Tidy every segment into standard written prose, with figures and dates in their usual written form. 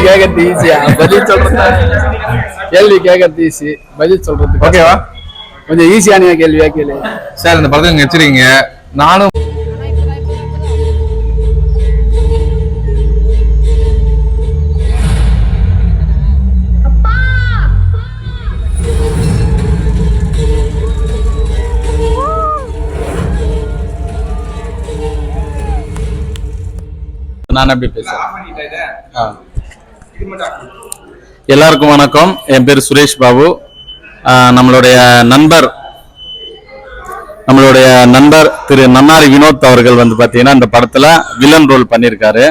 கேட்கறது ஈஸியா, பதில் சொல்றது கேள்வி கேட்கறது ஈஸி, பதில் சொல்றது ஓகேவா? கொஞ்சம் ஈஸியான கேள்வியா கேளு சார். இந்த படத்தை நீங்க வச்சிருக்கீங்க, நானும் நான் எப்படி பேசுறேன்? எல்லாருக்கும் வணக்கம். என் பேர் சுரேஷ் பாபு. நம்மளுடைய நண்பர் திரு நன்னாரி வினோத் அவர்கள் வந்து பார்த்தீங்கன்னா இந்த படத்துல வில்லன் ரோல் பண்ணியிருக்காரு.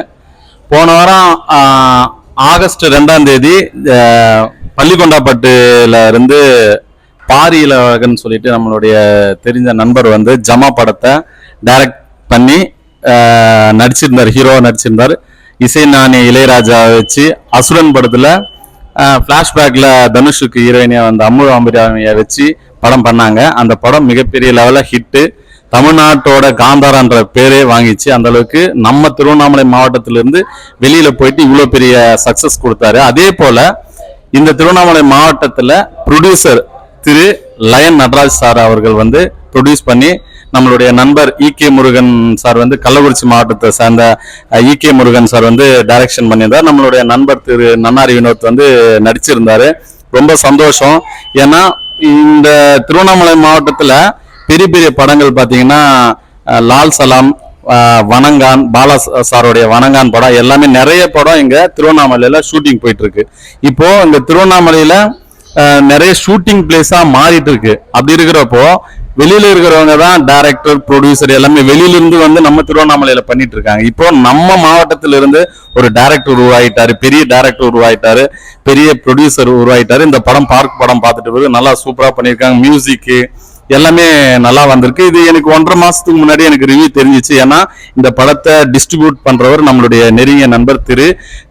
போன வாரம் ஆகஸ்ட் 2ஆம் தேதி பள்ளிக்கொண்டாப்பட்டுல இருந்து பாரியிலகன் சொல்லிட்டு நம்மளுடைய தெரிஞ்ச நண்பர் வந்து ஜமா படத்தை டைரக்ட் பண்ணி நடிச்சிருந்தார், ஹீரோவா நடிச்சிருந்தார். இசை நாணி இளையராஜா வச்சு அசுரன் படத்துல பிளாஷ்பேக்ல தனுஷுக்கு ஹீரோயினியா வந்து அம்மு அம்பிராமியை வச்சு படம் பண்ணாங்க. அந்த படம் மிகப்பெரிய லெவல்ல ஹிட்டு, தமிழ்நாட்டோட காந்தாரான்ற பேரே வாங்கிச்சு. அந்த அளவுக்கு நம்ம திருவண்ணாமலை மாவட்டத்திலிருந்து வெளியில போயிட்டு இவ்வளவு பெரிய சக்சஸ் கொடுத்தாரு. அதே போல இந்த திருவண்ணாமலை மாவட்டத்துல ப்ரொடியூசர் திரு லயன் நடராஜ் சார் அவர்கள் வந்து ப்ரொடியூஸ் பண்ணி நம்மளுடைய நண்பர் ஈகே முருகன் சார் வந்து கள்ளக்குறிச்சி மாவட்டத்தை சேர்ந்த ஈகே முருகன் சார் வந்து டைரக்ஷன் பண்ணியிருந்தார். நம்மளுடைய நண்பர் திரு நன்னாரி வினோத் வந்து நடிச்சிருந்தாரு. ரொம்ப சந்தோஷம். ஏன்னா இந்த திருவண்ணாமலை மாவட்டத்துல பெரிய பெரிய படங்கள் பாத்தீங்கன்னா லால் சலாம், வனங்கான், பாலா சாருடைய வனங்கான் படம் எல்லாமே நிறைய படம் இங்க திருவண்ணாமலையில ஷூட்டிங் போயிட்டு இருக்கு. இப்போ இந்த திருவண்ணாமலையில நிறைய ஷூட்டிங் பிளேஸா மாறிட்டு இருக்கு. அப்படி இருக்கிறப்போ வெளியில இருக்கிறவங்க தான் டைரக்டர், ப்ரொடியூசர் எல்லாமே வெளியில இருந்து வந்து நம்ம திருவண்ணாமலையில பண்ணிட்டு இருக்காங்க. இப்போ நம்ம மாவட்டத்தில இருந்து ஒரு டைரக்டர் உருவாயிட்டாரு, பெரிய டைரக்டர் உருவாயிட்டாரு, பெரிய ப்ரொடியூசர் உருவாயிட்டாரு. இந்த படம் பார்க் படம் பார்த்துட்டு போது நல்லா சூப்பரா பண்ணியிருக்காங்க. மியூசிக் எல்லாமே நல்லா வந்திருக்கு. இது எனக்கு 1.5 மாசத்துக்கு முன்னாடி எனக்கு ரிவ்யூ தெரிஞ்சிச்சு. ஏன்னா இந்த படத்தை டிஸ்ட்ரிபியூட் பண்றவர் நம்மளுடைய நெருங்கிய நண்பர் திரு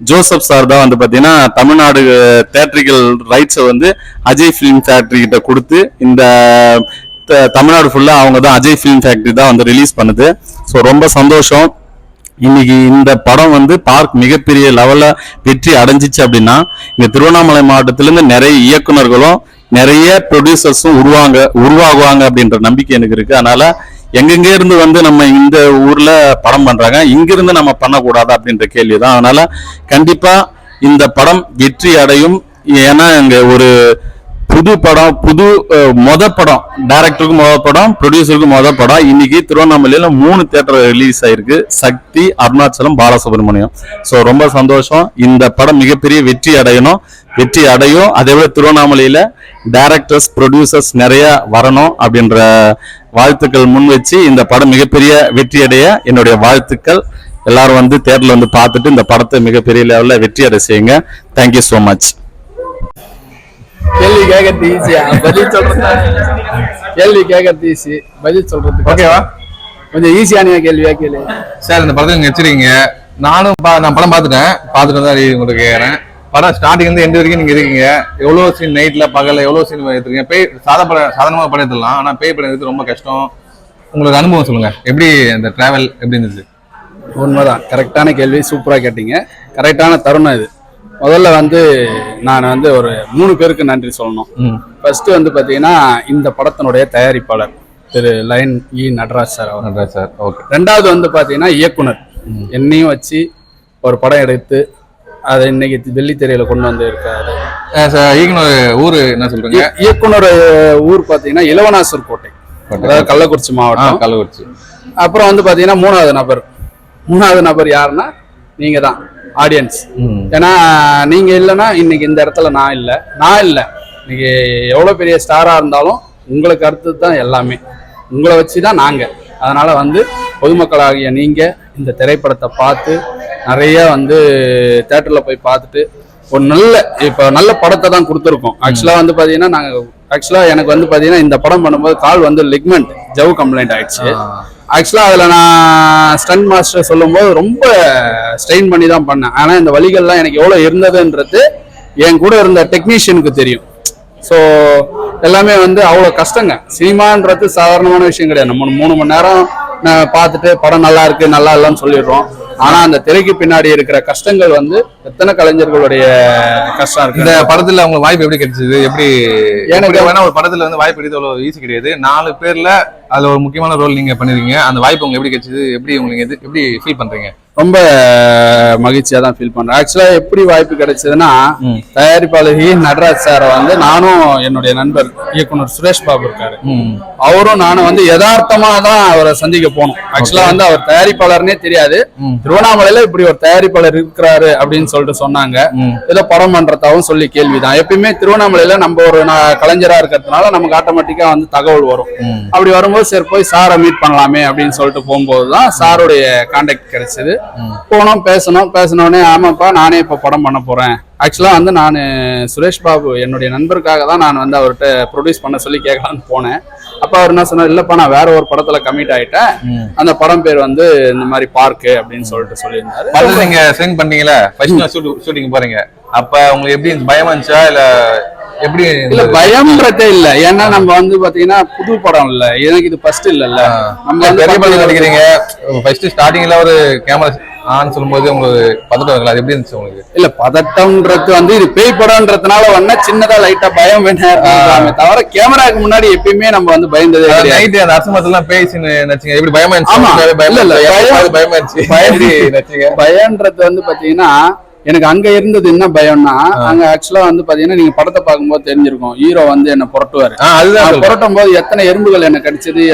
ஜோசப் சார் தான் வந்து பாத்தீங்கன்னா தமிழ்நாடு தியேட்டரிக்கல் ரைட்ஸை வந்து அஜய் பிலிம் ஃபேக்டரி கிட்ட கொடுத்து இந்த தமிழ்நாடு ஃபுல்லா அவங்க தான் அஜய் பிலிம் ஃபேக்டரி தான் வந்து ரிலீஸ் பண்ணுது. ஸோ ரொம்ப சந்தோஷம். இன்னைக்கு இந்த படம் வந்து பார்க் மிகப்பெரிய லெவல்ல வெற்றி அடைஞ்சிச்சு அப்படின்னா இந்த திருவண்ணாமலை மாவட்டத்திலிருந்து நிறைய இயக்குநர்களும் நிறைய ப்ரொடியூசர்ஸும் உருவாகுவாங்க அப்படின்ற நம்பிக்கை எனக்கு இருக்கு. அதனால எங்கெங்க இருந்து வந்து நம்ம இந்த ஊர்ல படம் பண்றாங்க, இங்கிருந்து நம்ம பண்ணக்கூடாது அப்படின்ற கேள்விதான். அதனால கண்டிப்பா இந்த படம் வெற்றி அடையும். ஏன்னா இங்க ஒரு புது படம், மொத படம், டைரக்டருக்கு மொத படம், ப்ரொடியூசருக்கு மொத படம். இன்னைக்கு திருவண்ணாமலையில 3 தியேட்டர் ரிலீஸ் ஆயிருக்கு, சக்தி, அருணாச்சலம், பாலசுப்ரமணியம். ஸோ ரொம்ப சந்தோஷம். இந்த படம் மிகப்பெரிய வெற்றி அடையும். அதே போல திருவண்ணாமலையில டைரக்டர்ஸ், ப்ரொடியூசர்ஸ் நிறைய வரணும் அப்படின்ற வாழ்த்துக்கள் முன் வச்சு இந்த படம் மிகப்பெரிய வெற்றி அடைய என்னுடைய வாழ்த்துக்கள். எல்லாரும் வந்து தியேட்டர்ல வந்து பார்த்துட்டு இந்த படத்தை மிகப்பெரிய லெவல்ல வெற்றி அடைய செய்யுங்க. Thank you so much. கேள்வி கேட்கறது ஈஸியா, பதில் சொல்றது ஓகேவா? கொஞ்சம் ஈஸியான கேள்வியா கேளு சார். இந்த படத்தை நீங்க வச்சிருக்கீங்க, நான் படம் பார்த்துட்டு தான் உங்களுக்கு கேட்கறேன். படம் ஸ்டார்டிங் வந்து எண்ட் வரைக்கும் நீங்க இருக்கீங்க. எவ்வளவு சீன் நைட்ல பகல்ல எவ்வளவு சீன் எடுத்துருக்கீங்க. பேய் சாதாரணமா படம் எடுத்துடலாம், ஆனா பேய் படம் எடுத்து ரொம்ப கஷ்டம். உங்களுக்கு அனுபவம் சொல்லுங்க, எப்படி அந்த டிராவல் எப்படி இருந்துச்சு? உண்மைதான், கரெக்டான கேள்வி, சூப்பரா கேட்டீங்க. கரெக்டான தருணம் இது. முதல்ல வந்து நான் வந்து ஒரு 3 பேருக்கு நன்றி சொல்லணும். ஃபர்ஸ்ட் வந்து பாத்தீங்கன்னா இந்த படத்தினுடைய தயாரிப்பாளர் திரு லயன் நடராஜ் சார். ஓகே. ரெண்டாவது வந்து பாத்தீங்கன்னா இயக்குனர் என்னையும் வச்சு ஒரு படம் எடுத்து அதை இன்னைக்கு வெள்ளித்திரையில கொண்டு வந்து இருக்காரு. ஊர் என்ன சொல்றீங்க? இயக்குனர் ஊர் பாத்தீங்கன்னா இளவனாசர் கோட்டை, அதாவது கள்ளக்குறிச்சி மாவட்டம். கள்ளக்குறிச்சி. அப்புறம் வந்து பாத்தீங்கன்னா மூணாவது நபர் யாருன்னா நீங்க தான், ஆடியன்ஸ். ஏன்னா நீங்க இல்லைன்னா இன்னைக்கு இந்த இடத்துல நான் இல்லை. இன்னைக்கு எவ்வளவு பெரிய ஸ்டாரா இருந்தாலும் உங்களுக்கு அடுத்து தான் எல்லாமே, உங்களை வச்சுதான் நாங்க. அதனால வந்து பொதுமக்களாகிய நீங்க இந்த திரைப்படத்தை பார்த்து நிறைய வந்து தியேட்டர்ல போய் பார்த்துட்டு ஒரு நல்ல படத்தை தான் கொடுத்துருக்கோம். ஆக்சுவலா வந்து பாத்தீங்கன்னா எனக்கு வந்து பாத்தீங்கன்னா இந்த படம் பண்ணும்போது கால் வந்து லிக்மெண்ட் ஜவு கம்ப்ளைண்ட் ஆயிடுச்சு. ஆக்சுவலா அதுல நான் ஸ்டண்ட் மாஸ்டர் சொல்லும் போது ரொம்ப ஸ்ட்ரெயின் பண்ணி தான் பண்ணேன். ஆனா இந்த வலிகள்லாம் எனக்கு எவ்வளவு இருந்ததுன்றது என் கூட இருந்த டெக்னீஷியனுக்கு தெரியும். ஸோ எல்லாமே வந்து அவ்வளோ கஷ்டங்க. சினிமான்றது சாதாரணமான விஷயம் கிடையாது. நம்ம 3 மணி நேரம் பார்த்துட்டு படம் நல்லா இருக்கு நல்லா இல்லைன்னு சொல்லிடுறோம். ஆனா அந்த திரைக்கு பின்னாடி இருக்கிற கஷ்டங்கள் வந்து எத்தனை கலைஞர்களுடைய கஷ்டம் இருக்கு. இந்த படத்துல உங்களுக்கு வாய்ப்பு எப்படி கிடைச்சது? எப்படி எனக்கு வேணா ஒரு படத்துல வந்து வாய்ப்பு கிடையாது, அவ்வளவு ஈஸி கிடையாது. 4 பேர்ல அதுல ஒரு முக்கியமான ரோல் நீங்க பண்ணிருக்கீங்க. அந்த வாய்ப்பு உங்களுக்கு எப்படி கிடைச்சது? எப்படி உங்களுக்கு எப்படி ஃபீல் பண்றீங்க? ரொம்ப மகிழ்ச்சியா தான் ஃபீல் பண்றேன். ஆக்சுவலா எப்படி வாய்ப்பு கிடைச்சதுன்னா, தயாரிப்பாளர் நடராஜ் சாரை வந்து நானும் என்னுடைய நண்பர் இயக்குனர் சுரேஷ் பாபு இருக்காரு, அவரும் நானும் வந்து யதார்த்தமா தான் அவரை சந்திக்க போனோம். ஆக்சுவலா வந்து அவர் தயாரிப்பாளர்னே தெரியாது. திருவண்ணாமலையில இப்படி ஒரு தயாரிப்பாளர் இருக்கிறாரு அப்படின்னு சொல்லிட்டு சொன்னாங்க. ஏதோ படம் பண்றதாவும் சொல்லி கேள்விதான். எப்பயுமே திருவண்ணாமலையில நம்ம ஒரு கலைஞரா இருக்கிறதுனால நமக்கு ஆட்டோமேட்டிக்கா வந்து தகவல் வரும். அப்படி வரும்போது சரி போய் சாரை மீட் பண்ணலாமே அப்படின்னு சொல்லிட்டு போகும்போதுதான் சாருடைய கான்டாக்ட் கிடைச்சது. போனோம், பேசணும்னே ஆமாப்பா நானே இப்ப படம் பண்ண போறேன். ஆக்சுவலா வந்து நான் சுரேஷ் பாபு என்னுடைய நண்பருக்காக தான் நான் வந்து அவர்கிட்ட ப்ரொடியூஸ் பண்ண சொல்லி கேட்கலான்னு போனேன். அப்ப அவர் என்ன சொன்னார், இல்லப்பா நான் வேற ஒரு படத்துல கமிட் ஆயிட்டேன், அந்த படம் பேர் வந்து இந்த மாதிரி பார்க்கு அப்படின்னு சொல்லிட்டு சொல்லியிருந்தாரு. நீங்க சென்ட் பண்ணீங்களா ஃபர்ஸ்ட் ஷூட்டிங் போறீங்க, அப்ப உங்களுக்கு எப்படி பயமா இருந்துச்சா இல்ல எப்படி? இல்ல பயம்ன்றதே இல்ல, ஏன்னா நம்ம வந்து பாத்தீங்கன்னா புது படம் இல்ல, எனக்கு இது ஃபர்ஸ்ட் இல்ல. நம்ம பெரிய படம் நடிக்கிறீங்க, ஃபர்ஸ்ட் ஸ்டார்டிங்ல ஒரு கேமரா ஆன் சொல்லும்போது உங்களுக்கு பதட்டம் இருக்கல, அது எப்படி இருந்துச்சு உங்களுக்கு? இல்ல பதட்டம்ன்றது வந்து இது பேய் படம்ன்றதுனால ஒன்னா சின்னதா லைட்டா பயம் வேணாமே தவிர கேமராக்கு முன்னாடி எப்பயுமே நம்ம வந்து பயந்ததே கிடையாது. நைட் அந்த அரசமத்துல பேய் சீன் நடிச்சீங்க, எப்படி பயமா இருந்துச்சு? பயமா இருந்துச்சு. பயம்ன்றது வந்து பாத்தீங்கன்னா எனக்கு அங்க இருந்தது என்ன பயம்னா, அங்க ஆக்சுவலா வந்து பாத்தீங்கன்னா நீங்க படத்தை பார்க்கும்போது தெரிஞ்சிருக்கும், ஹீரோ வந்து என்ன புரட்டுவாரு. அதுதான் புரட்டும் போது எத்தனை எறும்புகள் என்ன கடிச்சது,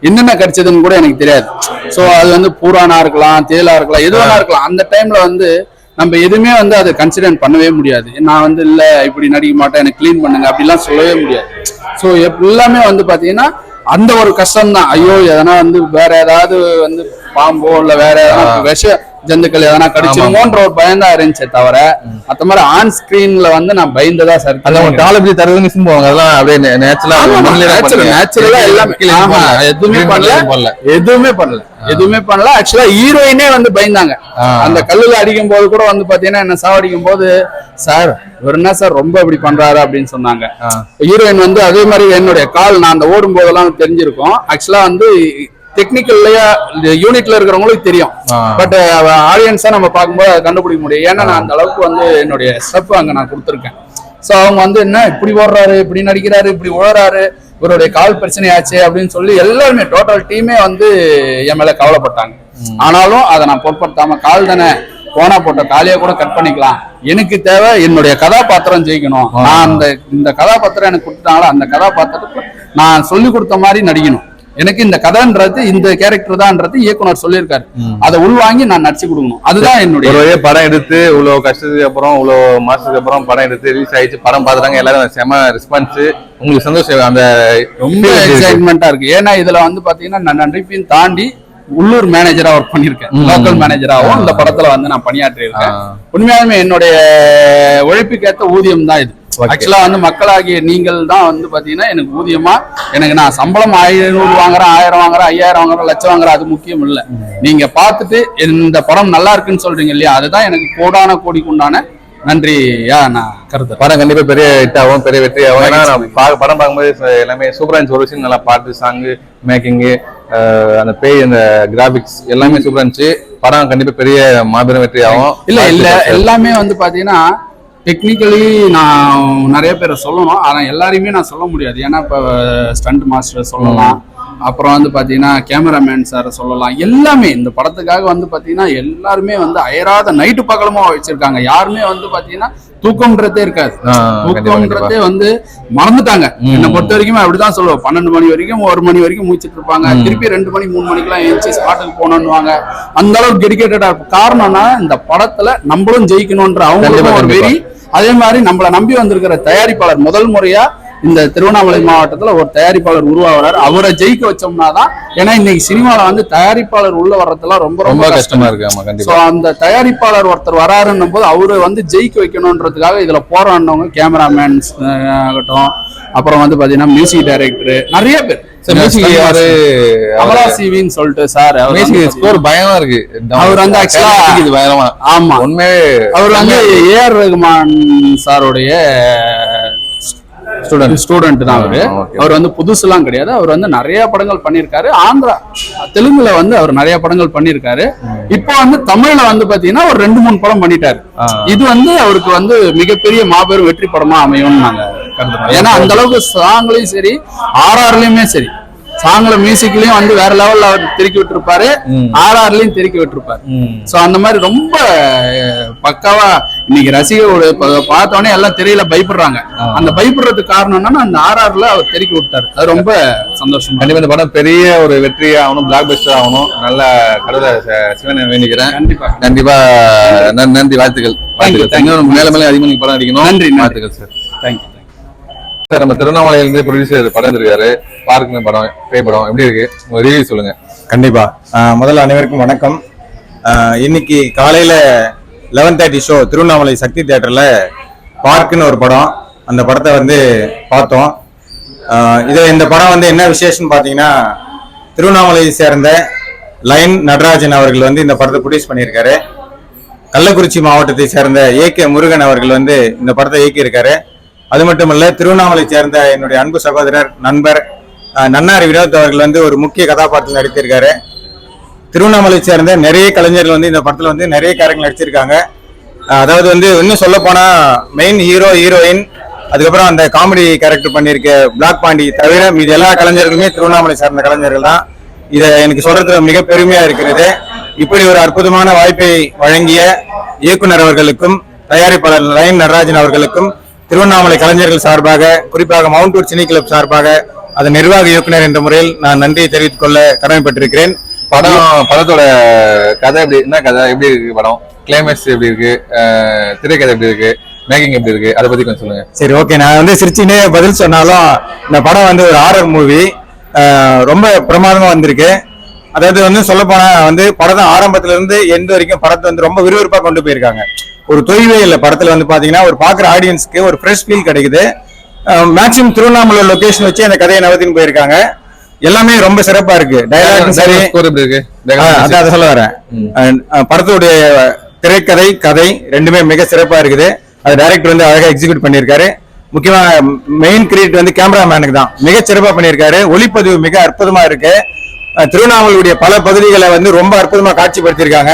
என்னென்ன கடிச்சதுன்னு கூட எனக்கு தெரியாது. சோ அது வந்து பூரானா இருக்கலாம், தேலா இருக்கலாம், எதுவானா இருக்கலாம். அந்த டைம்ல வந்து நம்ம எதுவுமே வந்து அதை கன்சிடர் பண்ணவே முடியாது. நான் வந்து இல்ல இப்படி நடிக்க மாட்டேன், எனக்கு கிளீன் பண்ணுங்க அப்படிலாம் சொல்லவே முடியாது. சோ எல்லாமே வந்து பாத்தீங்கன்னா அந்த ஒரு கஷ்டம் தான். ஐயோ எதனா வந்து வேற ஏதாவது வந்து பாம்போ இல்ல வேற ஏதாவது விஷ ஜந்துக்கள் எதனா கடிச்சிருமோன்ற ஒரு பயம் தான் இருந்துச்சே தவிர, அந்த மாதிரி ஆன் ஸ்கிரீன்ல வந்து நான் பயந்ததா சார். காலேஜ் தருதுன்னு போவாங்க, அதெல்லாம் அப்படியே நேச்சுரலா எதுவுமே பண்ணல. ஆக்சுவலா ஹீரோயினே வந்து பயந்தாங்க. அந்த கல்லுல அடிக்கும் போது கூட வந்து பாத்தீங்கன்னா என்ன சாவடிக்கும் போது, சார் இவர் என்ன சார் ரொம்ப இப்படி பண்றாரு அப்படின்னு சொன்னாங்க. ஹீரோயின் வந்து அதே மாதிரி என்னுடைய கால் நான் அந்த ஓடும் போதெல்லாம் தெரிஞ்சிருக்கும். ஆக்சுவலா வந்து டெக்னிக்கல்லையா யூனிட்ல இருக்கிறவங்களுக்கு தெரியும், பட் ஆடியன்ஸா நம்ம பார்க்கும்போது அதை கண்டுபிடிக்க முடியும். ஏன்னா நான் அந்த அளவுக்கு வந்து என்னுடைய ஸ்டெப் அங்க நான் கொடுத்துருக்கேன். சோ அவங்க வந்து என்ன இப்படி ஓடுறாரு, இப்படி நடிக்கிறாரு, இப்படி ஓடுறாரு, இவருடைய கால் பிரச்சனையாச்சு அப்படின்னு சொல்லி எல்லாருமே டோட்டல் டீமே வந்து என் மேல கவலைப்பட்டாங்க. ஆனாலும் அதை நான் பொருட்படுத்தாம, கால் தானே போனா போட்ட காலியா கூட கட் பண்ணிக்கலாம், எனக்கு தேவை என்னுடைய கதாபாத்திரம் ஜெயிக்கணும், நான் இந்த கதாபாத்திரம் எனக்கு கொடுத்தாங்களோ அந்த கதாபாத்திரத்துக்கு நான் சொல்லி கொடுத்த மாதிரி நடிக்கணும், எனக்கு இந்த கதைன்றது இந்த கேரக்டர் தான்ன்றது இயக்குனர் சொல்லியிருக்காரு, அதை உள்வாங்கி நான் நடிச்சு கொடுக்கணும். அதுதான் என்னுடைய படம் எடுத்து இவ்வளவு கஷ்டத்துக்கு அப்புறம் இவ்வளவு மாசத்துக்கு அப்புறம் படம் எடுத்து ரிலீஸ் ஆயிடுச்சு, படம் பார்த்துட்டாங்க, எல்லாரும் செம ரெஸ்பான்ஸ், உங்களுக்கு சந்தோஷம், அந்த ரொம்ப எக்ஸைட்மெண்டா இருக்கு. ஏன்னா இதுல வந்து பாத்தீங்கன்னா நான் நடிப்பையும் தாண்டி உள்ளூர் மேனேஜரா ஒர்க் பண்ணிருக்கேன், லோக்கல் மேனேஜராகவும் இந்த படத்துல வந்து நான் பணியாற்றி இருக்கேன். உண்மையாலுமே என்னுடைய உழைப்புக்கேற்ற ஊதியம் தான் இது. ஆக்சுவலா வந்து மக்களாகிய நீங்கள் தான் வந்து பாத்தீங்கன்னா எனக்கு ஊதியமா, எனக்கு நான் சம்பளம் 500 வாங்குறேன், 1000 வாங்குறேன், 5000 வாங்குறேன், லட்சம் வாங்குறேன், அது முக்கியம் இல்ல. நீங்க பார்த்துட்டு இந்த படம் நல்லா இருக்குன்னு சொல்றீங்க இல்லையா, அதுதான் எனக்கு கோடான கோடிக்கு உண்டான நன்றியா நான் கருத்து. படம் கண்டிப்பா பெரிய ஹிட் ஆகும், பெரிய வெற்றி ஆகும். ஏன்னா நான் படம் பார்க்கும்போது எல்லாமே சூப்பரா இருந்துச்சு. ஒரு சீன் நல்லா பாட்டு, சாங்கு, மேக்கிங்கு, அந்த பேய், அந்த கிராபிக்ஸ் எல்லாமே சூப்பரா இருந்துச்சு. படம் கண்டிப்பா பெரிய மாபெரும் வெற்றி ஆகும். இல்ல எல்லாமே வந்து பாத்தீங்கன்னா டெக்னிக்கலி நான் நிறைய பேரை சொல்லணும், ஆனா எல்லாரையுமே நான் சொல்ல முடியாது. ஏன்னா இப்போ ஸ்டண்ட் மாஸ்டர் சொல்லலாம், அப்புறம் வந்து பாத்தீங்கன்னா கேமராமேன் சார் சொல்லலாம். எல்லாமே இந்த படத்துக்காக வந்து பாத்தீங்கன்னா எல்லாருமே வந்து அயராத நைட்டு பகலமா வச்சிருக்காங்க. யாருமே வந்து பாத்தீங்கன்னா தூக்கம்ன்றதே இருக்காது, தூக்கம்ன்றதே வந்து மறந்துட்டாங்க. என்னை பொறுத்த வரைக்கும் அப்படிதான் சொல்லுவோம். 12 மணி வரைக்கும் 1 மணி வரைக்கும் முடிச்சிட்டு இருப்பாங்க, திருப்பி 2 மணி 3 மணிக்கெல்லாம் எழுச்சி ஸ்பாட்டுக்கு போனோன்னுவாங்க. அந்த அளவுக்கு டெடிகேட்டடா இருக்கும். காரணம்னா இந்த படத்துல நம்மளும் ஜெயிக்கணும்ன்ற அவங்களுக்கும் ஒரு வெறி. அதே மாதிரி நம்மளை நம்பி வந்திருக்கிற தயாரிப்பாளர் முதல் முறையா இந்த திருவண்ணாமலை மாவட்டத்துல ஒரு தயாரிப்பாளர் உருவாகிறார். அவரை ஜெயிக்க வச்சோம்னா தான், ஏன்னா இன்னைக்கு சினிமால வந்து தயாரிப்பாளர் உள்ள வர்றதுலாம் ரொம்ப ரொம்ப கஷ்டமா இருக்கு. அந்த தயாரிப்பாளர் ஒருத்தர் வராருன்னும் போது அவரை வந்து ஜெயிக்க வைக்கணும்ன்றதுக்காக இதுல போராடினவங்க கேமராமேன்ஸ் ஆகட்டும், அப்புறம் வந்து பாத்தீங்கன்னா மியூசிக் டைரக்டர் நிறைய பேர். அமராசிவின்னு சொல்லிட்டு சார், ஸ்கோர் பயமா இருக்கு. அவர் வந்து ஆக்சுவலா பயமா, ஆமா உண்மையே அவர் வந்து ஏஆர் ரகுமான் சாருடைய ஸ்டூடெண்ட் தான் அவரு. அவர் வந்து புதுசுலாம் கிடையாது. அவர் வந்து நிறைய படங்கள் பண்ணியிருக்காரு. ஆந்திரா தெலுங்குல வந்து அவர் நிறைய படங்கள் பண்ணியிருக்காரு. இப்போ வந்து தமிழ்ல வந்து பாத்தீங்கன்னா ஒரு 2-3 படம் பண்ணிட்டாரு. இது வந்து அவருக்கு வந்து மிகப்பெரிய மாபெரும் வெற்றி படமா அமையும்னு நாங்க கருதுறோம். ஏன்னா அந்த அளவுக்கு சாங்லயும் சரி RRலயுமே சரி, சாங்ல மியூசிக்லயும் வந்து வேற லெவல்ல அவர் திருக்கி விட்டுருப்பாரு, RRலயும் திருக்கி விட்டுருப்பாரு. சோ அந்த மாதிரி ரொம்ப பக்காவா இன்னைக்கு ரசிகரோட பார்த்தோன்னே எல்லாம் தெரியல பயப்படுறாங்க. அந்த பயப்படுறதுக்கு காரணம் என்னன்னா அந்த RRல அவர் திருக்கி விட்டாரு. அது ரொம்ப சந்தோஷம். கண்டிப்பா இந்த படம் பெரிய ஒரு வெற்றி ஆகணும், பிளாக் பஸ்டர் ஆகணும். நல்ல கடவுளை சிவனை வேண்டிக்கிறேன். கண்டிப்பா கண்டிப்பா. நன்றி, வாழ்த்துக்கள். மேல மேல அதிகமாக நீங்க படம் அடிக்கணும். நன்றி, வாழ்த்துக்கள் சார். தேங்க்யூ. சார், நம்ம திருவண்ணாமலையிலிருந்து ப்ரொடியூசர் படம் இருக்காரு, பார்க்குன படம், பேய் படம் எப்படி இருக்கு, உங்க ரிவ்யூ சொல்லுங்க. கண்டிப்பா. முதல்ல அனைவருக்கும் வணக்கம். இன்னைக்கு காலையில 11:30 ஷோ திருவண்ணாமலை சக்தி தியேட்டர்ல பார்க்குன்னு ஒரு படம், அந்த படத்தை வந்து பார்த்தோம். இந்த படம் வந்து என்ன விசேஷம்னு பாத்தீங்கன்னா, திருவண்ணாமலையை சேர்ந்த லைன் நடராஜன் அவர்கள் வந்து இந்த படத்தை ப்ரொடியூஸ் பண்ணியிருக்காரு. கள்ளக்குறிச்சி மாவட்டத்தை சேர்ந்த AK முருகன் அவர்கள் வந்து இந்த படத்தை இயக்கியிருக்காரு. அது மட்டும் இல்ல, திருவண்ணாமலை சேர்ந்த என்னுடைய அன்பு சகோதரர் நண்பர் நன்னாரி வினோத் அவர்கள் வந்து ஒரு முக்கிய கதாபாத்திரம் நடித்திருக்காரு. திருவண்ணாமலை சேர்ந்த நிறைய கலைஞர்கள் வந்து இந்த படத்துல வந்து நிறைய கேரக்டர் நடிச்சிருக்காங்க. அதாவது வந்து இன்னும் சொல்ல போனா மெயின் ஹீரோ, ஹீரோயின், அதுக்கப்புறம் அந்த காமெடி கேரக்டர் பண்ணியிருக்க பிளாக் பாண்டி தவிர மீது எல்லா கலைஞர்களுமே திருவண்ணாமலை சார்ந்த கலைஞர்கள் தான். இதை எனக்கு சொல்றதுல மிக பெருமையா இருக்கிறது. இப்படி ஒரு அற்புதமான வாய்ப்பை வழங்கிய இயக்குனர் அவர்களுக்கும் தயாரிப்பாளர் லைன் நடராஜன் அவர்களுக்கும் திருவண்ணாமலை கலைஞர்கள் சார்பாக, குறிப்பாக மவுண்டூர் சினி கிளப் சார்பாக, அதன் நிர்வாக இயக்குனர் என்ற முறையில் நான் நன்றியை தெரிவித்துக் கொள்ள கடமைப்பட்டிருக்கிறேன். படத்தோட கதை எப்படி, என்ன கதை, எப்படி இருக்கு படம், கிளைமேக்ஸ் எப்படி இருக்கு, திரைக்கதை எப்படி இருக்கு, மேக்கிங் எப்படி இருக்கு, அதை பத்தி கொஞ்சம் சொல்லுங்க. சரி, ஓகே. நான் வந்து சிரிச்சினே பதில் சொன்னாலும் இந்த படம் வந்து ஒரு ஹாரர் மூவி, ரொம்ப பிரமாதமா வந்திருக்கு. அதாவது வந்து சொல்ல போனா வந்து படம் ஆரம்பத்துல இருந்து எந்த வரைக்கும் படத்தை வந்து ரொம்ப விறுவிறுப்பா கொண்டு போயிருக்காங்க. ஒரு தொய்வே இல்லை படத்துல வந்து பாத்தீங்கன்னா, ஒரு பாக்குற ஆடியன்ஸ்க்கு ஒரு ஃப்ரெஷ் ஃபீல் கிடைக்குது. மேக்சிமம் திருவண்ணாமலை லொகேஷன் வச்சு அந்த கதையை நவத்தின்னு போயிருக்காங்க. எல்லாமே ரொம்ப சிறப்பா இருக்கு. டயலாக் சரி, அதான் சொல்ல வரேன். படத்துடைய திரைக்கதை, கதை ரெண்டுமே மிக சிறப்பா இருக்குது. அது டைரக்டர் வந்து அழகா எக்ஸிக்யூட் பண்ணியிருக்காரு. முக்கியமா மெயின் கிரியேட் வந்து கேமராமேனுக்கு தான் மிக சிறப்பா பண்ணியிருக்காரு. ஒளிப்பதிவு மிக அற்புதமா இருக்கு. திருவண்ணாமலையுடைய பல பகுதிகளை வந்து ரொம்ப அற்புதமா காட்சிப்படுத்தியிருக்காங்க.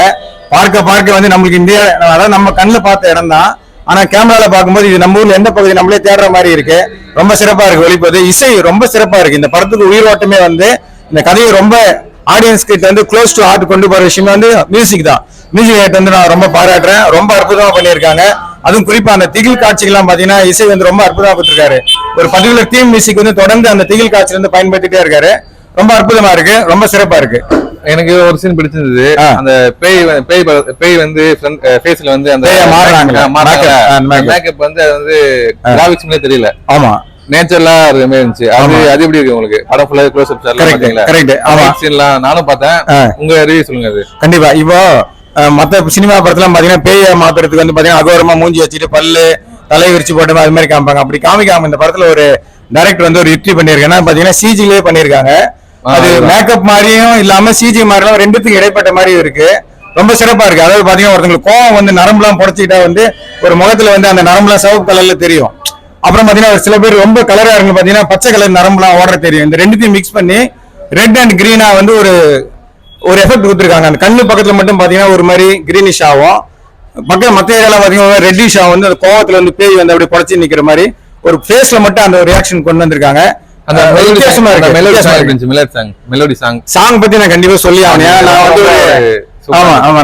பார்க்க வந்து நம்மளுக்கு இந்தியா, அதாவது நம்ம கண்ணில் பார்த்த இடம் தான், ஆனா கேமரால பார்க்கும்போது இது நம்ம ஊர்ல எந்த பகுதி நம்மளே தேடுற மாதிரி இருக்கு. ரொம்ப சிறப்பா இருக்கு. ஒளிப்பது, இசை ரொம்ப சிறப்பா இருக்கு. இந்த படத்துக்கு உயிரோட்டமே வந்து இந்த கதையை ரொம்ப ஆடியன்ஸ் கிட்ட வந்து க்ளோஸ் டு ஹார்ட் கொண்டு போற விஷயம் வந்து மியூசிக் தான். மியூசிக் ரேட் வந்து நான் ரொம்ப பாராட்டுறேன். ரொம்ப அற்புதமா பண்ணியிருக்காங்க. அதுவும் குறிப்பா அந்த திகில் காட்சிகள்லாம் பாத்தீங்கன்னா இசை வந்து ரொம்ப அற்புதமா கொடுத்திருக்காரு. ஒரு பர்டிகுலர் தீம் மியூசிக் வந்து தொடர்ந்து அந்த திகில் காட்சியில இருந்து பயன்படுத்திட்டே இருக்காரு. ரொம்ப அற்புதமா இருக்கு. ரொம்ப சிறப்பா இருக்கு. எனக்கு ஒரு சீன் பிடிச்சிருந்தது. அந்த பேய் வந்து ஃபேஸ்ல வந்து அந்த மேக்கப் வந்து அது வந்து கிராபிக்ஸ்மே தெரியல. ஆமா, நேச்சுரலா இருக்க இருந்துச்சு. அது எப்படி இருக்கு உங்களுக்கு? படம் ஃபுல்லா க்ளோஸ் அப் சார் பாத்தீங்களா? கரெக்ட். ஆமா, சீன்லாம் நானும் பார்த்தேன். உங்க ரிவ்யூ சொல்லுங்க. அது கண்டிப்பா. இப்போ மத்த சினிமா படத்துல பாத்தீங்கன்னா பேய மாத்துறதுக்கு வந்து பாத்தீங்கன்னா அகோரமா மூஞ்சி வச்சுட்டு பல்லு தலை விரிச்சு போட்டு அது மாதிரி காமிப்பாங்க. அப்படி காமிக்காம இந்த படத்துல ஒரு டைரக்டர் வந்து ஒரு யுக்தி பண்ணிருக்காங்க. பாத்தீங்கன்னா சிஜிலே பண்ணிருக்காங்க. அது மேக்கப் மாதிரியும் இல்லாம சிஜி மாதிரியும் ரெண்டுத்துக்கு இடைப்பட்ட மாதிரியும் இருக்கு. ரொம்ப சிறப்பா இருக்கு. அதாவது பாத்தீங்கன்னா ஒருத்தங்களுக்கு கோவம் வந்து நரம்புலாம் புடைச்சிக்கிட்டா வந்து ஒரு முகத்துல வந்து அந்த நரம்புலாம் சிவப்பு கலர்ல தெரியும். அப்புறம் பாத்தீங்கன்னா சில பேர் ரொம்ப கலரா இருக்கு, பாத்தீங்கன்னா பச்சை கலர் நரம்புலாம் ஓடுற தெரியும். இந்த ரெண்டுத்தையும் மிக்ஸ் பண்ணி ரெட் அண்ட் கிரீனா வந்து ஒரு எஃபெக்ட் கொடுத்துருக்காங்க. அந்த கண்ணு பக்கத்துல மட்டும் பாத்தீங்கன்னா ஒரு மாதிரி கிரீனிஷ் ஆகும், பக்கம் மற்ற ஏரியால பாத்தீங்கன்னா ரெட்டிஷ் ஆகும். வந்து அந்த கோவத்துல வந்து பேய் வந்து அப்படி புடைச்சி நிக்கிற மாதிரி ஒரு ஃபேஸ்ல மட்டும் அந்த ஒரு ரியாக்ஷன் கொண்டு வந்திருக்காங்க. அந்த மெலோடி சாங் பத்தி நான் கண்டிப்பா சொல்லி ஆகணும்.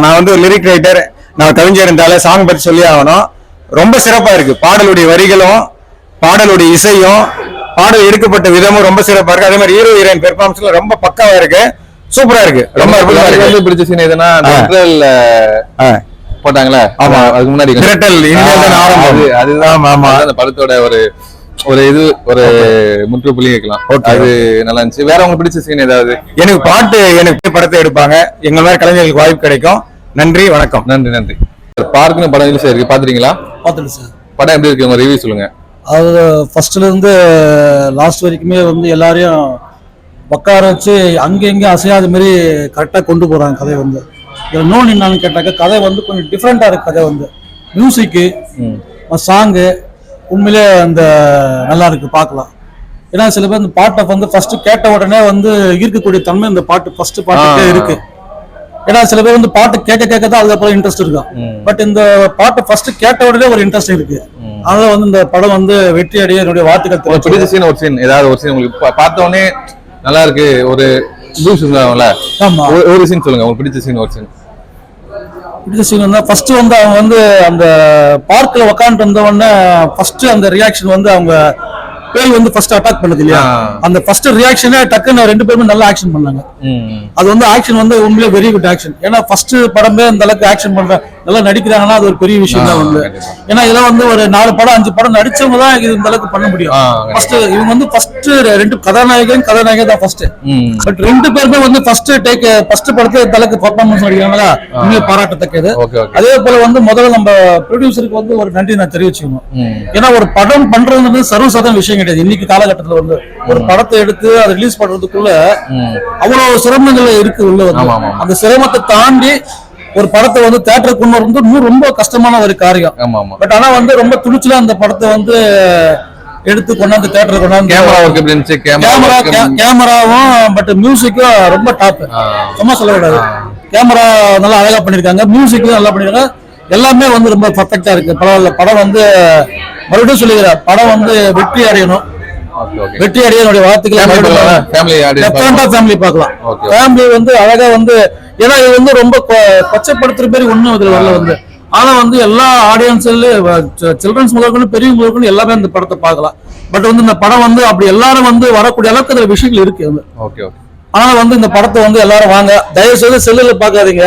நான் வந்து ஒரு லிரிக் ரைட்டர், நான் கவிஞர் இருந்தாலும் சாங் பத்தி சொல்லி ஆகணும். ரொம்ப சிறப்பா இருக்கு. பாடலுடைய வரிகளும் பாடலுடைய இசையும் பாடல் எடுக்கப்பட்ட விதமும் ரொம்ப சிறப்பா இருக்கு. அதே மாதிரி ஹீரோ ஹீரோயின் பெர்ஃபார்மன்ஸ்ல ரொம்ப பக்காவா இருக்கு. சூப்பரா இருக்கு. ரொம்ப அற்புதமா பிடிச்ச சீன் எதுனா போட்டாங்களே. ஆமா, அதுக்கு முன்னாடி அதுதான் அந்த படத்தோட ஒரு இது ஒரு முற்றுப்புள்ளி வைக்கலாம். அது நல்லா இருந்துச்சு. வேற உங்களுக்கு பிடிச்ச சீன் ஏதாவது? எனக்கு பாட்டு, எனக்கு படத்தை எடுப்பாங்க. எங்க மாதிரி கலைஞர்களுக்கு வாய்ப்பு கிடைக்கும். நன்றி, வணக்கம். நன்றி. பார்க்கணும் படம் ரிலீஸ் ஆயிருக்கு, பாத்துறீங்களா? பாத்துட்டு சார். படம் எப்படி இருக்கு, உங்க ரிவ்யூ சொல்லுங்க. அது ஃபர்ஸ்ட்ல இருந்து லாஸ்ட் வரைக்குமே வந்து எல்லாரையும் உட்கார வச்சு அங்கே அசையாத மாதிரி கரெக்டாக கொண்டு போறாங்க. கதை வந்து இதில் இன்னொன்று என்னன்னு கேட்டாக்க, கதை வந்து கொஞ்சம் டிஃப்ரெண்டா இருக்கு. கதை வந்து மியூசிக்கு, சாங்கு, உண்மையிலே அந்த நல்லா இருக்கு பார்க்கலாம். ஏன்னா சில பேர் இந்த பாட்டை வந்து ஃபர்ஸ்ட் கேட்ட உடனே வந்து ஈர்க்கக்கூடிய தன்மை இந்த பாட்டு ஃபர்ஸ்ட் பாட்டுக்கே இருக்கு. ஏன்னா சில பேர் வந்து பாட்டு கேட்க தான் அதுக்கப்புறம் இன்ட்ரெஸ்ட் இருக்கும். பட் இந்த பாட்டை ஃபர்ஸ்ட் கேட்ட உடனே ஒரு இன்ட்ரெஸ்ட் இருக்கு. அதனால வந்து இந்த படம் வந்து வெற்றி அடைய என்னுடைய வாழ்த்துக்கள். பிடிச்ச சீன் ஒரு சீன் ஏதாவது ஒரு சீன் உங்களுக்கு பார்த்த உடனே நல்லா இருக்கு ஒரு ஆமா ஒரு சீன் சொல்லுங்க உங்களுக்கு பிடிச்ச சீன் ஒரு சீன். பிடிச்ச சீன் வந்து ஃபர்ஸ்ட் வந்து அவங்க வந்து அந்த பார்க்ல உட்காந்துட்டு வந்த உடனே ஃபர்ஸ்ட் அந்த ரியாக்ஷன் வந்து அவங்க பேய் வந்து ஃபர்ஸ்ட் அட்டாக் பண்ணது இல்லையா, அந்த ஃபர்ஸ்ட் ரியாக்ஷனே டக்குன்னு 2 பேருமே நல்லா ஆக்ஷன் பண்ணாங்க. அது வந்து ஆக்ஷன் வந்து உண்மையிலே வெரி குட் ஆக்ஷன். ஏன்னா ஃபர்ஸ்ட் படமே அந்த அளவுக்கு ஆக்ஷன் பண்ற நல்லா நடிக்கிறாங்கன்னா அது ஒரு பெரிய விஷயம் தான் வந்து. ஏன்னா இதெல்லாம் வந்து ஒரு 4 படம் 5 படம் நடிச்சவங்க தான் இது இந்த அளவுக்கு பண்ண முடியும். ஃபர்ஸ்ட் இவங்க வந்து ஃபர்ஸ்ட் 2 கதாநாயகன் தான் ஃபர்ஸ்ட். பட் 2 பேருமே வந்து ஃபர்ஸ்ட் படத்துல இந்த அளவுக்கு பர்ஃபார்மன்ஸ் நடிக்கிறாங்களா உண்மையை பாராட்டத்தக்கது. அதே போல வந்து முதல்ல நம்ம ப்ரொடியூசருக்கு வந்து ஒரு நன்றி நான் தெரிவிச்சுக்கணும். ஏன்னா ஒரு படம் பண்றது சர்வசாதாரண விஷயம் கிடையாது. இன்னைக்கு காலகட்டத்துல வந்து ஒரு படத்தை எடுத்து அதை ரிலீஸ் பண்றதுக்குள்ள அவ்வளவு சிரமங்கள் இருக்கு உள்ள வந்து. அந்த சிரமத்தை தாண்டி ஒரு படத்தை வந்து தியேட்டருக்கு கொண்டு வரது ரொம்ப கஷ்டமான ஒரு காரியம். பட் ஆனா வந்து ரொம்ப துணிச்சலா அந்த படத்தை வந்து எடுத்து கொண்டாந்து தியேட்டருக்கு கொண்டாந்து கேமராவும் பட் மியூசிக்கும் ரொம்ப டாப். சும்மா சொல்ல கூடாது. கேமரா நல்லா அழகா பண்ணிருக்காங்க, மியூசிக்கும் நல்லா பண்ணிருக்காங்க, எல்லாமே வந்து ரொம்ப பர்ஃபெக்டா இருக்கு. பரவாயில்ல. படம் வந்து மறுபடியும் சொல்லுகிறேன், படம் வந்து வெற்றி அடையணும். வெற்றி அடைய என்னுடைய வார்த்தைகள். ஃபேமிலி பார்க்கலாம். ஃபேமிலி வந்து அழகா வந்து ஏன்னா இது வந்து ரொம்ப கொச்சப்படுத்துற மாதிரி ஒண்ணும் இதுல வரல வந்து. ஆனா வந்து எல்லா ஆடியன்ஸ்ல சில்ட்ரன்ஸ் முதற்கொண்டு பெரிய முதற்கொண்டு எல்லாமே இந்த படத்தை பார்க்கலாம். பட் வந்து இந்த படம் வந்து அப்படி எல்லாரும் வந்து வரக்கூடிய அளவுக்கு அதுல விஷயங்கள் இருக்கு வந்து. ஆனா வந்து இந்த படத்தை வந்து எல்லாரும் வாங்க, தயவு செய்து செல்லுல பாக்காதீங்க,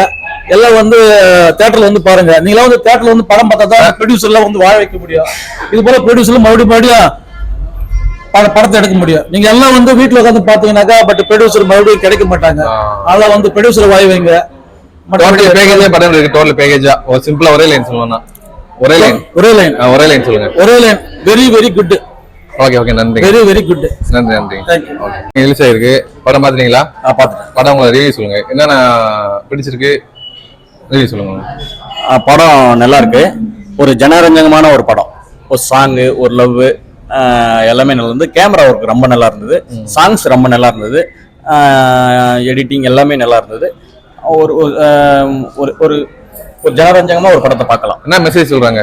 எல்லாம் வந்து தியேட்டர்ல வந்து பாருங்க. நீங்க வந்து தியேட்டர்ல வந்து படம் பார்த்தா தான் ப்ரொடியூசர்ல வந்து வாழ வைக்க முடியும். இது போல ப்ரொடியூசர்ல மறுபடியும் படத்தை எடுக்க முடியும். நீங்க எல்லாம் வந்து வீட்டுல உட்காந்து பாத்தீங்கன்னாக்கா பட் ப்ரொடியூசர் மறுபடியும் கிடைக்க மாட்டாங்க. அதெல்லாம் வந்து ப்ரொடியூசர் வாய் வைங்க. படம் இருக்கு டோட்டல் பேக்கேஜா ஒரு சிம்பிளா ஒரே லைன் சொல்லணும்னா ஒரே லைன் சொல்லுங்க. ஒரே line very very good. Okay நன்றி. Very good. நன்றி. ரிலீஸ் ஆயிருக்கு. படம் பாத்தீங்களா? பாத்துட்டேன். படம் உங்களை ரிவ்யூ சொல்லுங்க, என்னென்ன பிடிச்சிருக்கு ரிவ்யூ சொல்லுங்க. படம் நல்லா இருக்கு. ஒரு ஜனரஞ்சகமான ஒரு படம். ஒரு சாங்கு, ஒரு லவ், எல்லாமே நல்லா இருந்தது. கேமரா ஒர்க் ரொம்ப நல்லா இருந்தது. சாங்ஸ் ரொம்ப நல்லா இருந்தது. எடிட்டிங் எல்லாமே நல்லா இருந்தது. ஒரு ஒரு ஒரு ஜனரஞ்சகமா ஒரு படத்தை பார்க்கலாம். என்ன மெசேஜ் சொல்றாங்க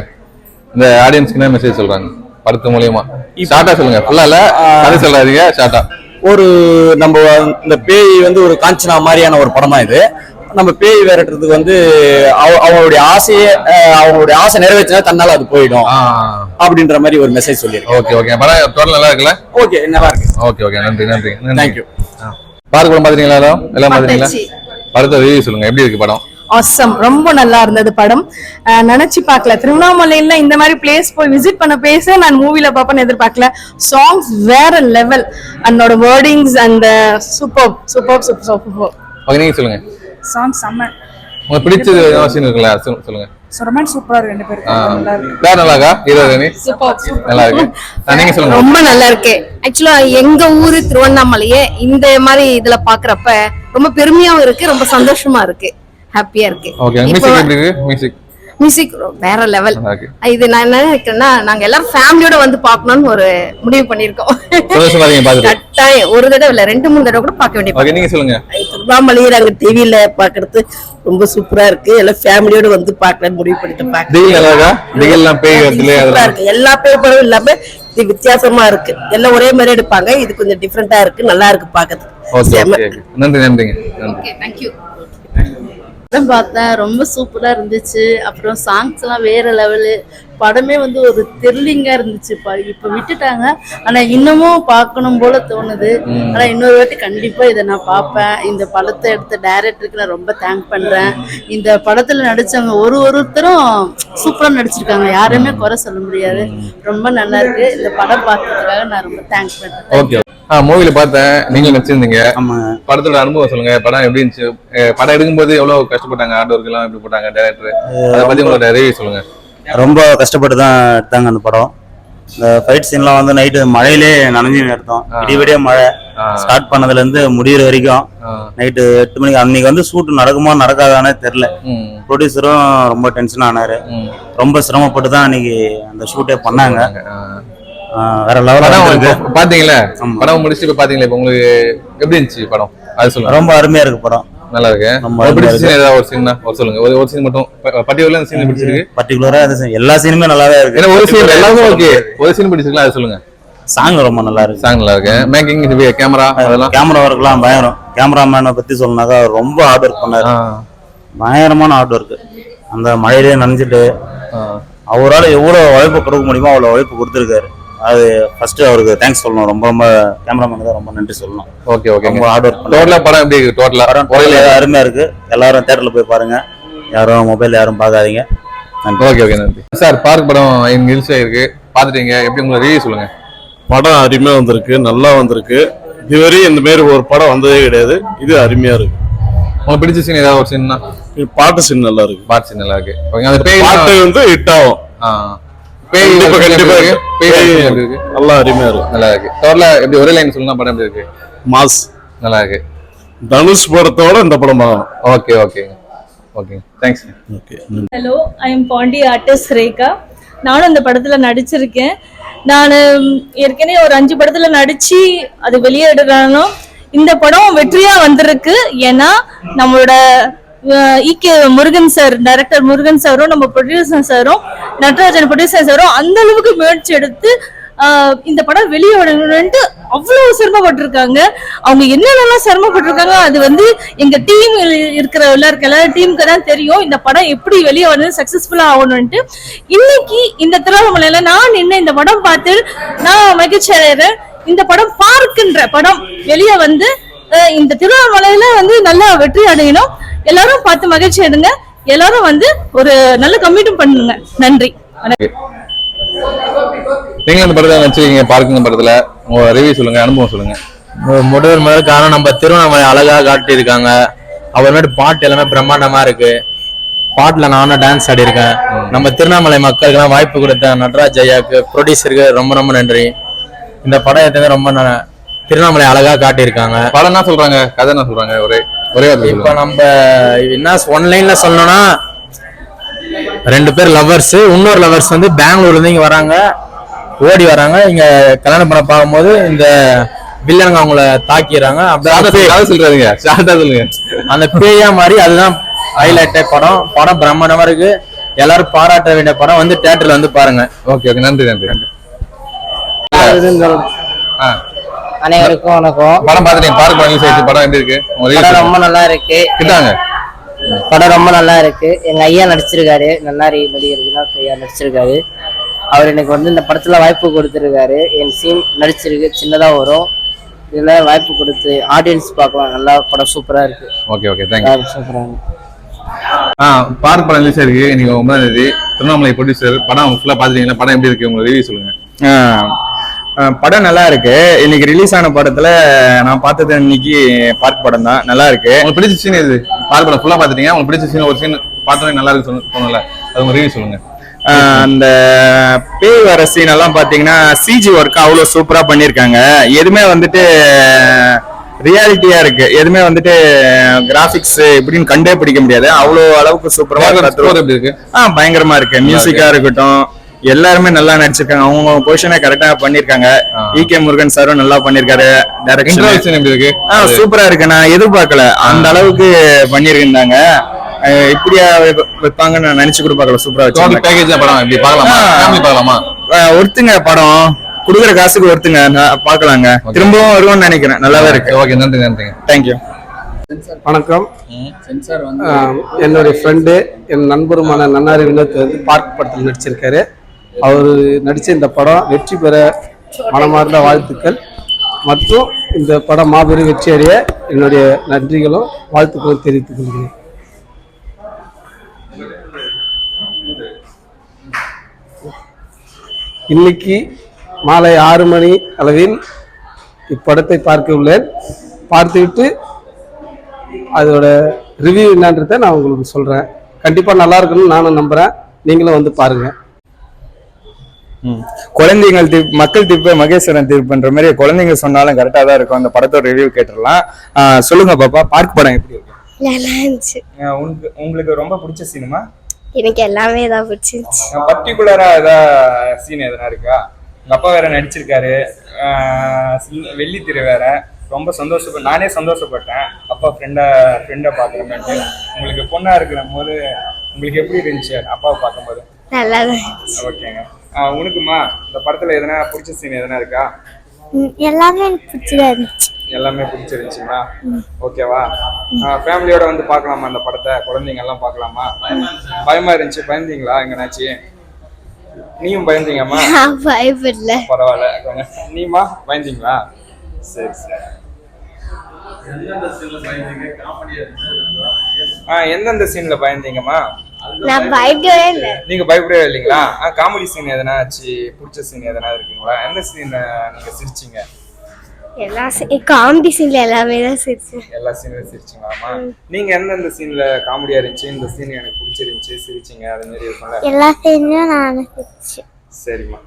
இந்த ஆடியன்ஸ்க்கு? என்ன மெசேஜ் சொல்றாங்க படத்து மூலியமா? ஷார்ட்டா சொல்லுங்க, ஃபுல்லா இல்ல, அது சொல்லாதீங்க, ஷார்ட்டா. ஒரு நம்ம இந்த பேய் வந்து ஒரு காஞ்சனா மாதிரியான ஒரு படம் தான் இது. நம்ம பேய் விரட்டுறதுக்கு வந்து அவங்களுடைய ஆசை நிறைவேற்றினா தன்னால அது போயிடும் அப்படின்ற மாதிரி ஒரு மெசேஜ் சொல்லிருக்கேன். ஓகே படம் டோட்டல் நல்லா இருக்குல்ல? ஓகே நல்லா இருக்கு. ஓகே நன்றி. தேங்க்யூ. பார்க்க படம் பாத்தீங்களா? எல்லாம் பாத்தீங்களா? படத்தை ரிவ்யூ சொல்லுங்க, எப்படி இருக்கு படம்? ஆசம், ரொம்ப நல்லா இருந்தது படம். நினைச்சு பார்க்கல, திருவண்ணாமலையில இந்த மாதிரி பிளேஸ் போய் விசிட் பண்ண பிளேஸ நான் மூவில பாப்பேன்னு எதிர்பார்க்கல. சாங்ஸ் வேற லெவல், அன்னோட வேர்டிங்ஸ் அந்த சூப்பர். ஓகே, நீங்க சொல்லுங்க. சாங் செம்ம. உங்களுக்கு பிடிச்சது சீன் இருக்குல்ல, சொல்லுங்க. ரொமான்ஸ் சூப்பரா இருக்கு. 2 பேருக்கு நல்லா இருக்கு. வேற நல்லா இருக்கா? ஹீரோயினி சூப்பர் நல்லா இருக்கு. நீங்க சொல்லுங்க. ரொம்ப நல்லா இருக்கு. ஆக்சுவலா எங்க ஊரு திருவண்ணாமலையே இந்த மாதிரி இதுல பாக்குறப்ப ரொம்ப பெருமையாவும் இருக்கு, ரொம்ப சந்தோஷமா இருக்கு, ஹாப்பியா இருக்கு. ஓகே, மியூசிக் எப்படி இருக்கு? மியூசிக் வேற லெவல். இது நான் என்ன நினைக்கிறேன்னா, நாங்க எல்லாரும் ஃபேமிலியோட வந்து பார்க்கணும்னு ஒரு முடிவு பண்ணிருக்கோம். கட்டாயம் ஒரு தடவை இல்ல 2-3 தடவை கூட பார்க்க வேண்டியது. நீங்க சொல்லுங்க. திருவண்ணாமலையை நாங்க டிவில பாக்குறது ரொம்ப சூப்பரா இருக்கு. எல்லாம் ஃபேமிலியோட வந்து பார்க்கலாம்னு முடிவு பண்ணிட்டு பாக்குறோம். எல்லா பேய் படமும் இல்லாம இது வித்தியாசமா இருக்கு. எல்லாம் ஒரே மாதிரி எடுப்பாங்க, இது கொஞ்சம் டிஃபரெண்டா இருக்கு, நல்லா இருக்கு பாக்குறது. நன்றி. பார்த்தேன், ரொம்ப சூப்பரா இருந்துச்சு. அப்புறம் சாங்ஸ் எல்லாம் வேற லெவலு. படமே வந்து ஒரு த்ரில்லிங்கா இருந்துச்சு. இப்ப விட்டுட்டாங்க, ஆனா இன்னமும் பார்க்கணும் போல தோணுது. ஆனா இன்னொரு வாட்டி கண்டிப்பா இதை நான் பார்ப்பேன். இந்த படத்தை எடுத்த டைரக்டருக்கு நான் ரொம்ப தேங்க் பண்றேன். இந்த படத்துல நடிச்சவங்க ஒருத்தரும் சூப்பரா நடிச்சிருக்காங்க, யாருமே குறை சொல்ல முடியாது. ரொம்ப நல்லா இருக்கு. இந்த படம் பார்த்ததுக்காக நான் ரொம்ப தேங்க் பண்றேன். மூவில பார்த்தேன், நீங்க நடிச்சிருந்தீங்க. படத்தோட அனுபவம் சொல்லுங்க. படம் எப்படி இருந்துச்சு? படம் எடுக்கும்போது எவ்வளவு கஷ்டப்பட்டாங்க, ஆர்ட் ஒர்க் எல்லாம் எப்படி போட்டாங்க டைரக்டர்? அதை பத்தி உங்களோட ரிவ்யூ சொல்லுங்க. ரொம்ப கஷ்டப்பட்டு தான் எடுத்தாங்க அந்த படம். இந்த ஃபைட் சீன்லாம் வந்து நைட்டு மழையிலே நனைஞ்சு நிறுத்தோம். விடிய மழை ஸ்டார்ட் பண்ணதுல இருந்து முடிகிற வரைக்கும் நைட்டு 8 மணிக்கு அன்னைக்கு வந்து ஷூட் நடக்குமா நடக்காதானே தெரியல. ப்ரொடியூசரும் ரொம்ப டென்ஷன் ஆனாரு. ரொம்ப சிரமப்பட்டு தான் அன்னைக்கு அந்த ஷூட்டே பண்ணாங்க. வேற லெவல்ல பாத்தீங்களா? படம் முடிச்சு இப்ப பாத்தீங்களா? இப்ப உங்களுக்கு எப்படி இருந்துச்சு படம்? அது சொல்லுங்க. ரொம்ப அருமையா இருக்கு படம். நல்லா இருக்கு. ஏதாவது ஒரு சீன் ஒரு சொல்லுங்க. ஒரு சீன் மட்டும் பர்టిక్యులரா சீன் பிடிச்சிருக்கு. பர்టిక్యులரா எல்லா சீனுமே நல்லாவே இருக்கு. ஒரு சீன் எல்லாமே ஓகே. ஒரு சீன் பிடிச்சிருக்கா அது சொல்லுங்க. சாங் ரொம்ப நல்லா இருக்கு. சாங் நல்லா இருக்கு. மேக்கிங் கேமரா அதெல்லாம் கேமரா ஒர்க்லாம் பயங்கரம். கேமராமேனை பத்தி சொல்லனாக்கா ரொம்ப ஹார்ட் ஒர்க் பண்ணாரு. பயங்கரமான ஹார்ட் ஒர்க். அந்த மழையிலே நனைஞ்சிட்டு அவரால் எவ்வளவு உழைப்பு கொடுக்க முடியுமோ அவ்வளவு உழைப்பு கொடுத்துருக்காரு. அது ஃபர்ஸ்ட் அவருக்கு தேங்க்ஸ் சொல்லணும். ரொம்ப ரொம்ப கேமராமேனுக்கு தான் ரொம்ப நன்றி சொல்லணும். Okay okay. ரொம்ப ஹார்ட் ஒர்க் டோட்டலா படம் எப்படி இருக்கு? டோட்டலா அருமையா இருக்கு. எல்லாரும் தியேட்டர்ல போய் பாருங்க. யாரும் மொபைல் யாரும் பார்க்காதீங்க. ஓகே ஓகே நன்றி சார். பார்க் படம் ரிலீஸ் ஆயிருக்கு, பாத்துட்டீங்க. எப்படி உங்களை ரிவ்யூ சொல்லுங்க. படம் அருமையா வந்திருக்கு, நல்லா வந்திருக்கு. இதுவரையும் இந்த மாதிரி ஒரு படம் வந்ததே கிடையாது. இது அருமையா இருக்கு. உங்களுக்கு பிடிச்ச சீன் ஏதாவது ஒரு சீன்னா? பாட்டு சீன் நல்லா இருக்கு. பாட்டு சீன் நல்லா இருக்கு. அந்த பேய் பாட்டு வந்து ஹிட் ஆகும். பேய் நல்லா அருமையா இருக்கு. நல்லா இருக்கு. டோட்டலா எப்படி ஒரே லைன் சொல்லணும் படம் எப்படி இருக்கு? மாஸ் நல்லா இருக்கு. தனுஷ் படத்தோட இந்த படம் பார்க்கணும். Okay okay okay. Thanks. Okay. Hello, I am Pandi artist Rekha. நானும் அந்த படத்துல நடிச்சிருக்கேன். நான் ஏற்கனவே ஒரு 5 படத்துல நடிச்சு அது வெளியிடுறாலும் இந்த படம் வெற்றியா வந்திருக்கு. ஏன்னா நம்மளோட ஈகே முருகன் சார், டைரக்டர் முருகன் சாரும் நம்ம ப்ரொடியூசர் சாரும் நட்ராஜன் ப்ரொடியூசர் சாரும் அந்த அளவுக்கு முயற்சி எடுத்து இந்த படம் வெளியிடணும்ட்டு அவ்வளவு சிரமப்பட்டிருக்காங்க. அவங்க என்னென்னலாம் சிரமப்பட்டிருக்காங்க அது வந்து எங்க டீம் இருக்கிற எல்லாரும் டீமுக்கு தான் தெரியும். இந்த படம் எப்படி வெளியே வந்து சக்சஸ்ஃபுல்லா ஆகணும்ட்டு இன்னைக்கு இந்த திருவண்ணாமலையில நான் நின்று இந்த படம் பார்த்து நான் மகிழ்ச்சி அடைகிறேன். இந்த படம் பார்க்கின்ற படம் வெளியே வந்து இந்த திருவண்ணாமலையில வந்து நல்லா வெற்றி அடையணும். எல்லாரும் பார்த்து மகிழ்ச்சி எடுங்க. எல்லாரும் வந்து ஒரு நல்ல கம்மிட்டும் பண்ணுங்க. நன்றி. நீங்க இந்த படத்துல நடிச்சிருக்கீங்க, பார்க்கிங் படத்துல உங்க ரிவ்யூ சொல்லுங்க, அனுபவம் சொல்லுங்க. முதல் காரணம் நம்ம திருவண்ணாமலை அழகா காட்டியிருக்காங்க. அப்புறமேட்டு பாட்டு எல்லாமே பிரம்மாண்டமா இருக்கு. பாட்டுல நானும் டான்ஸ் ஆடி இருக்கேன். நம்ம திருவண்ணாமலை மக்களுக்கெல்லாம் வாய்ப்பு கொடுத்த நட்ராஜ் ஐயாக்கு, ப்ரொடியூசருக்கு ரொம்ப ரொம்ப நன்றி. இந்த படம் எடுத்தது ரொம்ப திருவண்ணாமலை அழகா காட்டியிருக்காங்க. படம் என்ன சொல்றாங்க, கதை என்ன சொல்றாங்க? ஒரே இப்ப நம்ம என்ன ஒன்லைன்ல சொல்லணும்னா 2 பேர் லவர்ஸ், இன்னொரு லவர்ஸ் வந்து பெங்களூர்ல இருந்து இங்க வராங்க, ஓடி வராங்க. இங்க கல்யாணம் பண்ண பார்க்கும்போது இந்த வில்லனுங்க அவங்கள தாக்கிறாங்க. சொல்லுங்க. அந்த பேயா மாதிரி அதுதான் ஹைலைட்டே. படம் பிரம்மாண்டமா இருக்கு. எல்லாரும் பாராட்ட வேண்டிய படம். வந்து தியேட்டர்ல வந்து பாருங்க. Okay okay. நன்றி நன்றி. அனைவருக்கும் வணக்கம். படம் பார்த்துட்டீங்க, பார்க்க ரிலீஸ் ஆயிடுச்சு. படம் எப்படி இருக்கு? படம் ரொம்ப நல்லா இருக்கு. படம் ரொம்ப நல்லா இருக்கு. எங்க ஐயா நடிச்சிருக்காரு, நன்னாரி நடிகர் ஐயா நடிச்சிருக்காரு. அவர் எனக்கு வந்து இந்த படத்துல வாய்ப்பு கொடுத்துருக்காரு. என் சீன் நடிச்சிருக்கு, சின்னதா வரும். இதுல வாய்ப்பு கொடுத்து ஆடியன்ஸ் பார்க்கலாம். நல்லா படம் சூப்பரா இருக்கு. Okay okay. தேங்க்ஸ். சூப்பரா பார்க் படம் ரிலீஸ் ஆயிருக்கு. இன்னைக்கு 9ஆம் தேதி. திருவண்ணாமலை ப்ரொடியூசர். படம் ஃபுல்லா பாத்துட்டீங்களா? படம் எப்படி இருக்கு? உங்க ரிவ்யூ சொல்லுங்க. படம் நல்லா இருக்கு. இன்னைக்கு ரிலீஸ் ஆன படத்துல நான் பார்த்தது இன்னைக்கு பார்க் படம் தான். நல்லா இருக்கு. உங்களுக்கு பிடிச்ச சீன் எது? பார்க் படம் ஃபுல்லா பாத்துட்டீங்க. உங்களுக்கு பிடிச்ச சீன் ஒரு சீன் பார்த்தோன்னே நல்லா இருக்கு சொன்னல, அது உங்க ரிவ்யூ சொல்லுங்க. அந்த பேய் வர சீன் எல்லாம் பாத்தீங்கன்னா சிஜி ஒர்க் அவ்வளவு சூப்பரா பண்ணிருக்காங்க. எதுவுமே வந்துட்டு ரியாலிட்டியா இருக்கு. எதுவுமே வந்துட்டு கிராபிக்ஸ் இப்படின்னு கண்டே பிடிக்க முடியாது. அவ்வளவு அளவுக்கு சூப்பரா இருக்கு. பயங்கரமா இருக்கு. மியூசிக்கா இருக்கட்டும், எல்லாருமே நல்லா நடிச்சிருக்காங்க. அவங்க பொசிஷனை கரெக்டா பண்ணிருக்காங்க. ஈகே முருகன் சாரும் நல்லா பண்ணிருக்காரு. டைரக்ஷன் சூப்பரா இருக்கு. நான் எதிர்பார்க்கல அந்த அளவுக்கு பண்ணிருந்தாங்க. இப்படியா வைப்பாங்கன்னு நான் நினைச்சு கூட பார்க்கல. சூப்பரா ஒருத்துங்க படம் குடுக்குற காசுக்கு ஒருத்துங்க பாக்கலாங்க. திரும்பவும் வருவோம்னு நினைக்கிறேன். நல்லாவே இருக்கு. ஓகே. நன்றி நன்றி. தேங்க்யூ. வணக்கம். என்னுடைய ஃப்ரெண்டு, என் நண்பருமான நன்னாரி வினோத் வந்து பார்க் படத்தில் நடிச்சிருக்காரு. அவர் நடித்த இந்த படம் வெற்றி பெற மனமார்ந்த வாழ்த்துக்கள். மற்றும் இந்த படம் மாபெரும் வெற்றி அடைய என்னுடைய நன்றிகளும் வாழ்த்துக்களும் தெரிவித்துக் கொள்கிறேன். இன்னைக்கு மாலை 6 மணி அளவில் இப்படத்தை பார்க்க உள்ளேன். பார்த்துவிட்டு அதோட ரிவ்யூ என்னன்றதை நான் உங்களுக்கு சொல்கிறேன். கண்டிப்பாக நல்லா இருக்குன்னு நானும் நம்புகிறேன். நீங்களும் வந்து பாருங்கள். குழந்தைகள் மக்கள் தீர்ப்பு மகேஸ்வரன் தீர்ப்புன்ற மாதிரி குழந்தைங்க சொன்னாலும் கரெக்டா தான் இருக்கும். அந்த படத்தோட ரிவ்யூ கேட்டுடலாம். சொல்லுங்க பாப்பா, பார்க் படம் எப்படி இருக்கு? நல்லா இருந்துச்சு. உங்களுக்கு ரொம்ப பிடிச்ச சினிமா? எனக்கு எல்லாமே தான் பிடிச்சிருந்துச்சு. பர்டிகுலரா ஏதாவது சீன் எதனா இருக்கா? உங்க அப்பா வேற நடிச்சிருக்காரு, வெள்ளித்திரை வேற. ரொம்ப நானே சந்தோஷப்பட்டேன் அப்பா ஃப்ரெண்டை பார்க்குறேன்ட்டு. உங்களுக்கு பொண்ணா இருக்கிற போது உங்களுக்கு எப்படி இருந்துச்சு அப்பாவை பார்க்கும்போது? நல்லா தான் இருந்துச்சு. ஓகேங்க. உனக்குமா இந்த படத்துல எதனா பிடிச்ச சீன் எதனா இருக்கா? எல்லாமே எனக்கு பிடிச்சதா இருந்துச்சு. எல்லாமே பிடிச்சிருந்துச்சுங்களா? ஓகேவா? ஃபேமிலியோட வந்து பார்க்கலாமா அந்த படத்தை? குழந்தைங்க எல்லாம் பார்க்கலாமா? பயமா இருந்துச்சு, பயந்தீங்களா எங்கனாச்சு? நீயும் பயந்தீங்கம்மா? பயப்படல. பரவாயில்ல. நீமா பயந்தீங்களா? சரி சரி. எந்தெந்த சீன்ல பயந்தீங்கம்மா? நான் பயப்படவே இல்லை. நீங்க பயப்படவே இல்லைங்களா? காமெடி சீன் எதனா பிடிச்ச சீன் எதனா இருக்குங்களா? எந்த சீன் நீங்க சிரிச்சீங்க? எல்லா காமெடி சீன்ல எல்லாமே தான் சிரிச்சேன். எல்லா சீன்ல சிரிச்சீங்களாமா? நீங்க எந்தெந்த சீன்ல காமெடியா இருந்துச்சு, இந்த சீன் எனக்கு பிடிச்சிருந்துச்சு, சிரிச்சீங்க, அது மாதிரி இருக்கும்ல? எல்லா சீன்லயும் நான் சிரிச்சேன். சரிம்மா.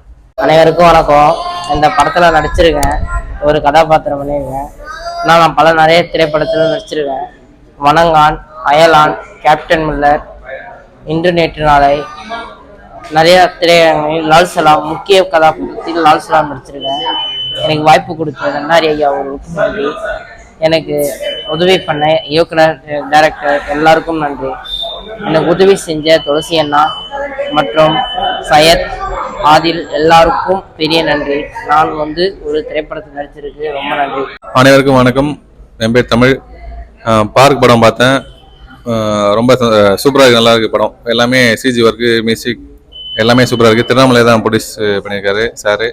அனைவருக்கும் வணக்கம். இந்த படத்துல நடிச்சிருக்கேன், ஒரு கதாபாத்திரம் பண்ணியிருக்கேன். நான் நிறைய திரைப்படத்துல நடிச்சிருக்கேன். வணங்கான், அயலான், கேப்டன் மில்லர், இன்று நேற்று நாளை, நிறைய திரையரங்கில் லால் சலாம், முக்கிய கதாபாத்திரத்தில் லால் சலாம் நடிச்சிருக்கேன். எனக்கு வாய்ப்பு கொடுத்த நன்னாரி ஐயா அவர்களுக்கு நன்றி. எனக்கு உதவி பண்ண இயக்குனர், டைரக்டர் எல்லாருக்கும் நன்றி. எனக்கு உதவி செஞ்ச துளசி அண்ணா மற்றும் சையத், ஆதில் எல்லாருக்கும் பெரிய நன்றி. நான் ஒரு திரைப்படத்தில் நடிச்சிருக்கு, ரொம்ப நன்றி. அனைவருக்கும் வணக்கம். என் பேர் தமிழ். பார்க் படம் பார்த்தேன், ரொம்ப சூப்பராக இருக்குது, நல்லா இருக்குது படம். எல்லாமே சிஜி ஒர்க்கு, மியூசிக் எல்லாமே சூப்பராக இருக்குது. திருவண்ணாமலை தான் ப்ரொடியூஸ் பண்ணியிருக்காரு சாரு.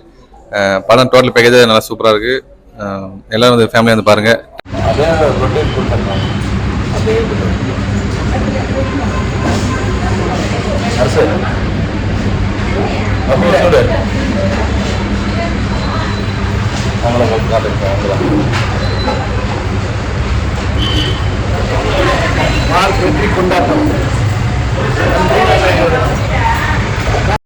படம் டோட்டல் பேக்கேஜ் நல்லா சூப்பராக இருக்குது. எல்லோரும் வந்து ஃபேமிலியாக வந்து பாருங்கள். கொண்டாட்டம்.